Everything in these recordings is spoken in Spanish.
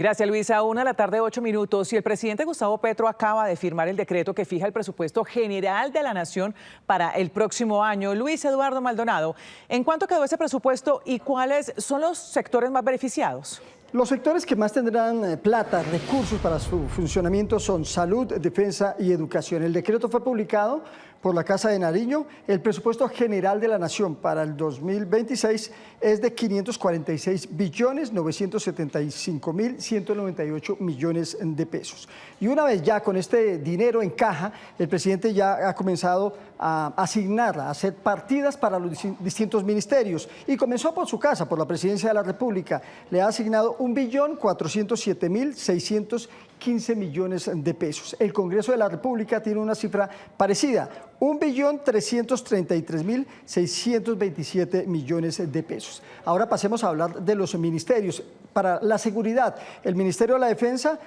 Gracias, Luisa. 1:08 PM. Y el presidente Gustavo Petro acaba de firmar el decreto que fija el presupuesto general de la Nación para el próximo año. Luis Eduardo Maldonado, ¿en cuánto quedó ese presupuesto y cuáles son los sectores más beneficiados? Los sectores que más tendrán plata, recursos para su funcionamiento son salud, defensa y educación. El decreto fue publicado por la Casa de Nariño. El presupuesto general de la Nación para el 2026 es de 546.975.198 millones de pesos. Y una vez ya con este dinero en caja, el presidente ya ha comenzado a asignarla, a hacer partidas para los distintos ministerios. Y comenzó por su casa, por la Presidencia de la República. Le ha asignado 1.407.615 millones de pesos. El Congreso de la República tiene una cifra parecida, 1.333.627 millones de pesos. Ahora pasemos a hablar de los ministerios. Para la seguridad, el Ministerio de la Defensa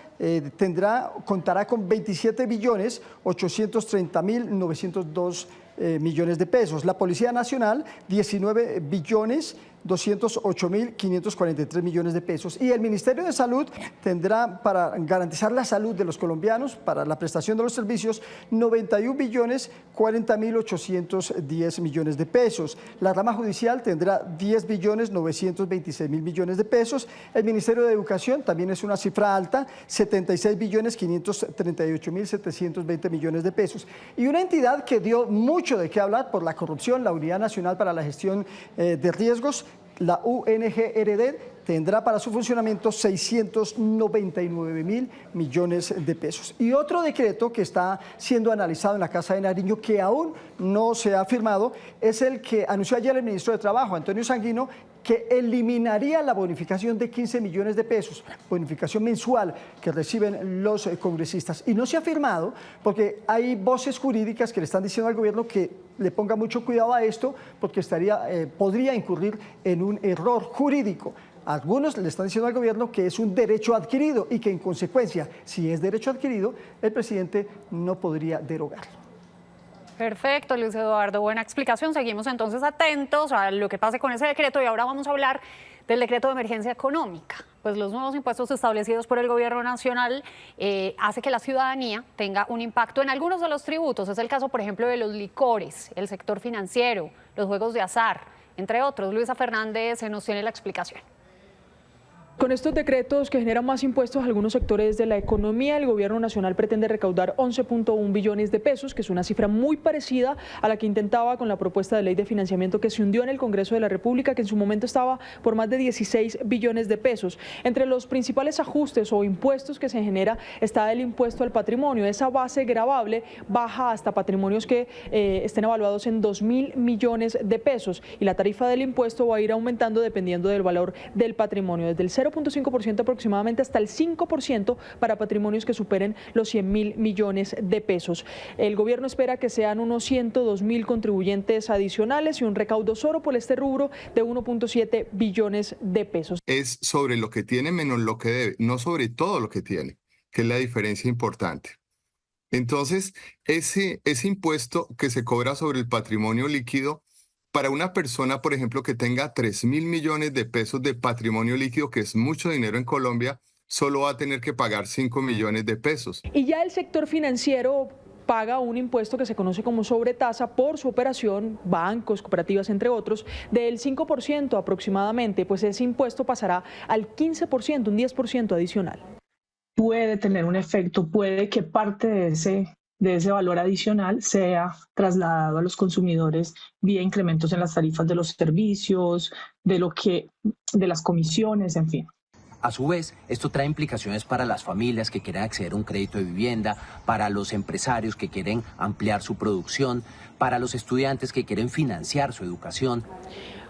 contará con 27.830.902 millones de pesos. La Policía Nacional, 19.208.543 millones de pesos. Y el Ministerio de Salud tendrá, para garantizar la salud de los colombianos, para la prestación de los servicios, 91.040.810 millones de pesos. La rama judicial tendrá 10.926.000 millones de pesos. El Ministerio de Educación también es una cifra alta, 76.538.720 millones de pesos. Y una entidad que dio mucho de qué hablar por la corrupción, la Unidad Nacional para la Gestión de Riesgos, la UNGRD, tendrá para su funcionamiento 699.000 millones de pesos. Y otro decreto que está siendo analizado en la Casa de Nariño, que aún no se ha firmado, es el que anunció ayer el ministro de Trabajo, Antonio Sanguino, que eliminaría la bonificación de 15 millones de pesos, bonificación mensual que reciben los congresistas. Y no se ha firmado porque hay voces jurídicas que le están diciendo al gobierno que le ponga mucho cuidado a esto porque podría incurrir en un error jurídico. Algunos le están diciendo al gobierno que es un derecho adquirido y que en consecuencia, si es derecho adquirido, el presidente no podría derogarlo. Perfecto, Luis Eduardo, buena explicación. Seguimos entonces atentos a lo que pase con ese decreto y ahora vamos a hablar del decreto de emergencia económica. Pues los nuevos impuestos establecidos por el gobierno nacional hace que la ciudadanía tenga un impacto en algunos de los tributos. Es el caso, por ejemplo, de los licores, el sector financiero, los juegos de azar, entre otros. Luisa Fernández nos tiene la explicación. Con estos decretos que generan más impuestos a algunos sectores de la economía, el gobierno nacional pretende recaudar 11.1 billones de pesos, que es una cifra muy parecida a la que intentaba con la propuesta de ley de financiamiento que se hundió en el Congreso de la República, que en su momento estaba por más de 16 billones de pesos. Entre los principales ajustes o impuestos que se genera está el impuesto al patrimonio. Esa base gravable baja hasta patrimonios que estén evaluados en 2.000 millones de pesos y la tarifa del impuesto va a ir aumentando dependiendo del valor del patrimonio, desde el 0.5% aproximadamente hasta el 5% para patrimonios que superen los 100.000 millones de pesos. El gobierno espera que sean unos 102.000 contribuyentes adicionales y un recaudo solo por este rubro de 1.7 billones de pesos. Es sobre lo que tiene menos lo que debe, no sobre todo lo que tiene, que es la diferencia importante. Entonces, ese impuesto que se cobra sobre el patrimonio líquido, para una persona, por ejemplo, que tenga 3.000 millones de pesos de patrimonio líquido, que es mucho dinero en Colombia, solo va a tener que pagar 5 millones de pesos. Y ya el sector financiero paga un impuesto que se conoce como sobretasa por su operación, bancos, cooperativas, entre otros, del 5% aproximadamente, pues ese impuesto pasará al 15%, un 10% adicional. Puede tener un efecto, puede que parte de ese valor adicional sea trasladado a los consumidores vía incrementos en las tarifas de los servicios, de las comisiones, en fin. A su vez, esto trae implicaciones para las familias que quieren acceder a un crédito de vivienda, para los empresarios que quieren ampliar su producción, para los estudiantes que quieren financiar su educación.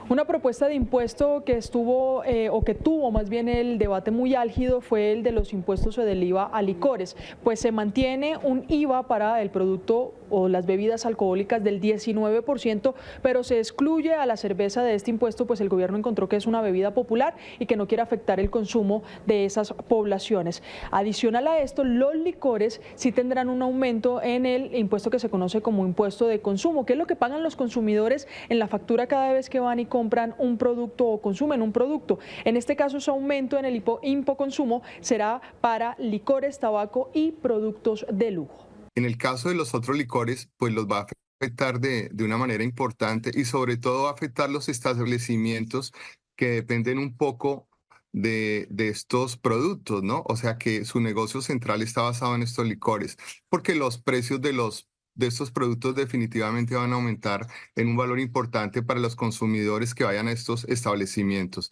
Una propuesta de impuesto que tuvo más bien el debate muy álgido fue el de los impuestos o del IVA a licores, pues se mantiene un IVA para el producto o las bebidas alcohólicas del 19%, pero se excluye a la cerveza de este impuesto, pues el gobierno encontró que es una bebida popular y que no quiere afectar el consumo de esas poblaciones. Adicional a esto, los licores sí tendrán un aumento en el impuesto que se conoce como impuesto de consumo, que es lo que pagan los consumidores en la factura cada vez que van y compran un producto o consumen un producto. En este caso, ese aumento en el impoconsumo será para licores, tabaco y productos de lujo. En el caso de los otros licores, pues los va a afectar de una manera importante y sobre todo va a afectar los establecimientos que dependen un poco de estos productos, ¿no? O sea que su negocio central está basado en estos licores, porque los precios de estos productos definitivamente van a aumentar en un valor importante para los consumidores que vayan a estos establecimientos.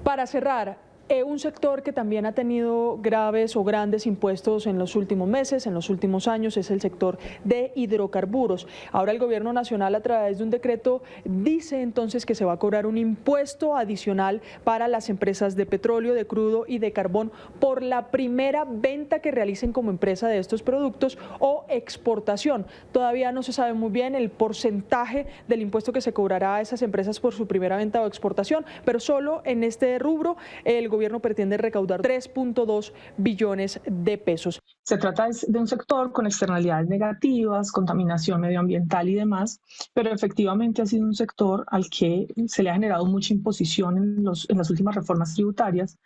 Para cerrar, un sector que también ha tenido graves o grandes impuestos en los últimos meses, en los últimos años, es el sector de hidrocarburos. Ahora el Gobierno Nacional, a través de un decreto, dice entonces que se va a cobrar un impuesto adicional para las empresas de petróleo, de crudo y de carbón por la primera venta que realicen como empresa de estos productos o exportación. Todavía no se sabe muy bien el porcentaje del impuesto que se cobrará a esas empresas por su primera venta o exportación, pero solo en este rubro el gobierno pretende recaudar 3.2 billones de pesos. Se trata de un sector con externalidades negativas, contaminación medioambiental y demás, pero efectivamente ha sido un sector al que se le ha generado mucha imposición en las últimas reformas tributarias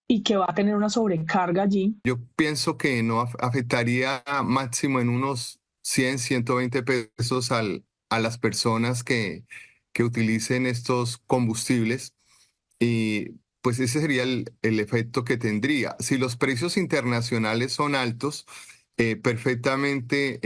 y que va a tener una sobrecarga allí. Yo pienso que no afectaría máximo en unos 100, 120 pesos a las personas que utilicen estos combustibles y pues ese sería el efecto que tendría. Si los precios internacionales son altos, perfectamente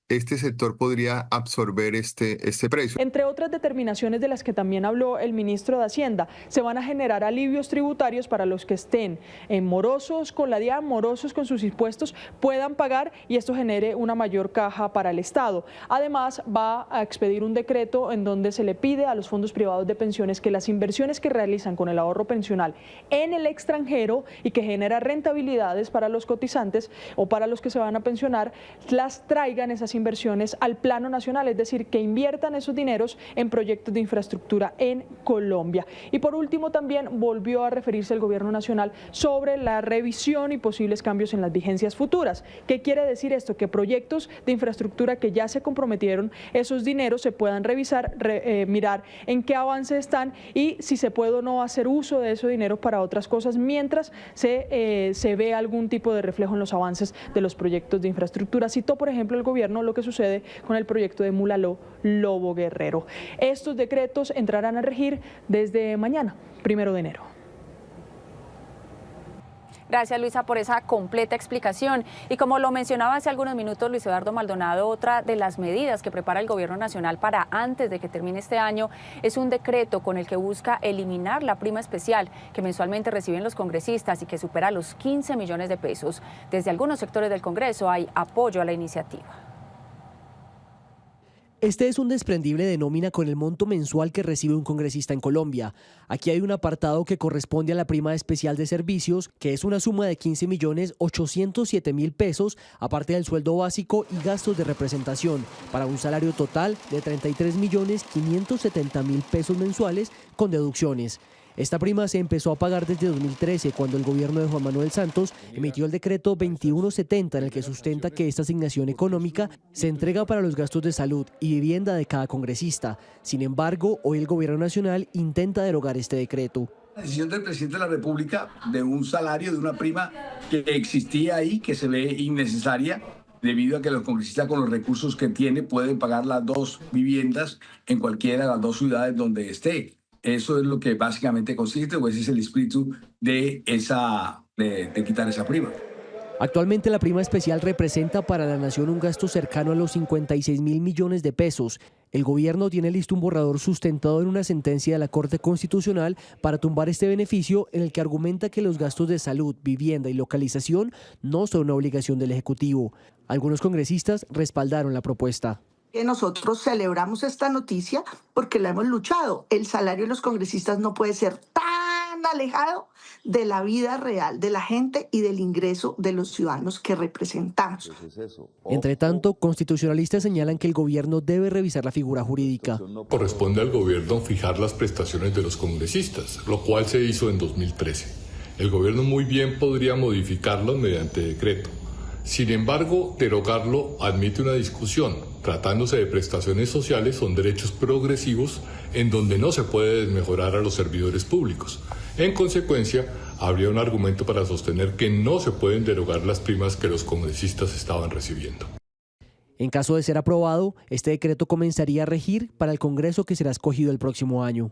este sector podría absorber este precio. Entre otras determinaciones de las que también habló el ministro de Hacienda, se van a generar alivios tributarios para los que estén morosos con la DIAN, morosos con sus impuestos, puedan pagar y esto genere una mayor caja para el Estado. Además, va a expedir un decreto en donde se le pide a los fondos privados de pensiones que las inversiones que realizan con el ahorro pensional en el extranjero y que genera rentabilidades para los cotizantes o para los que se van a pensionar, las traigan esas inversiones al plano nacional, es decir, que inviertan esos dineros en proyectos de infraestructura en Colombia. Y por último, también volvió a referirse el Gobierno Nacional sobre la revisión y posibles cambios en las vigencias futuras. ¿Qué quiere decir esto? Que proyectos de infraestructura que ya se comprometieron, esos dineros se puedan revisar, mirar en qué avance están y si se puede o no hacer uso de ese dinero para otras cosas mientras se ve algún tipo de reflejo en los avances de los proyectos de infraestructura. Citó, por ejemplo, el gobierno lo que sucede con el proyecto de Mulaló-Lobo Guerrero. Estos decretos entrarán a regir desde mañana, 1 de enero. Gracias, Luisa, por esa completa explicación. Y como lo mencionaba hace algunos minutos Luis Eduardo Maldonado, otra de las medidas que prepara el Gobierno Nacional para antes de que termine este año es un decreto con el que busca eliminar la prima especial que mensualmente reciben los congresistas y que supera los 15 millones de pesos. Desde algunos sectores del Congreso hay apoyo a la iniciativa. Este es un desprendible de nómina con el monto mensual que recibe un congresista en Colombia. Aquí hay un apartado que corresponde a la prima especial de servicios, que es una suma de 15.807.000 pesos, aparte del sueldo básico y gastos de representación, para un salario total de 33.570.000 pesos mensuales con deducciones. Esta prima se empezó a pagar desde 2013, cuando el gobierno de Juan Manuel Santos emitió el decreto 2170, en el que sustenta que esta asignación económica se entrega para los gastos de salud y vivienda de cada congresista. Sin embargo, hoy el gobierno nacional intenta derogar este decreto. La decisión del presidente de la República de un salario, de una prima que existía ahí, que se ve innecesaria, debido a que los congresistas con los recursos que tiene pueden pagar las dos viviendas en cualquiera de las dos ciudades donde esté. Eso es lo que básicamente consiste, o ese es el espíritu de quitar esa prima. Actualmente la prima especial representa para la nación un gasto cercano a los 56.000 millones de pesos. El gobierno tiene listo un borrador sustentado en una sentencia de la Corte Constitucional para tumbar este beneficio, en el que argumenta que los gastos de salud, vivienda y localización no son una obligación del Ejecutivo. Algunos congresistas respaldaron la propuesta. Nosotros celebramos esta noticia porque la hemos luchado. El salario de los congresistas no puede ser tan alejado de la vida real de la gente y del ingreso de los ciudadanos que representamos. Entre tanto, constitucionalistas señalan que el gobierno debe revisar la figura jurídica. Corresponde al gobierno fijar las prestaciones de los congresistas, lo cual se hizo en 2013. El gobierno muy bien podría modificarlo mediante decreto. Sin embargo, derogarlo admite una discusión, Tratándose de prestaciones sociales, son derechos progresivos en donde no se puede desmejorar a los servidores públicos. En consecuencia, habría un argumento para sostener que no se pueden derogar las primas que los congresistas estaban recibiendo. En caso de ser aprobado, este decreto comenzaría a regir para el Congreso que será escogido el próximo año.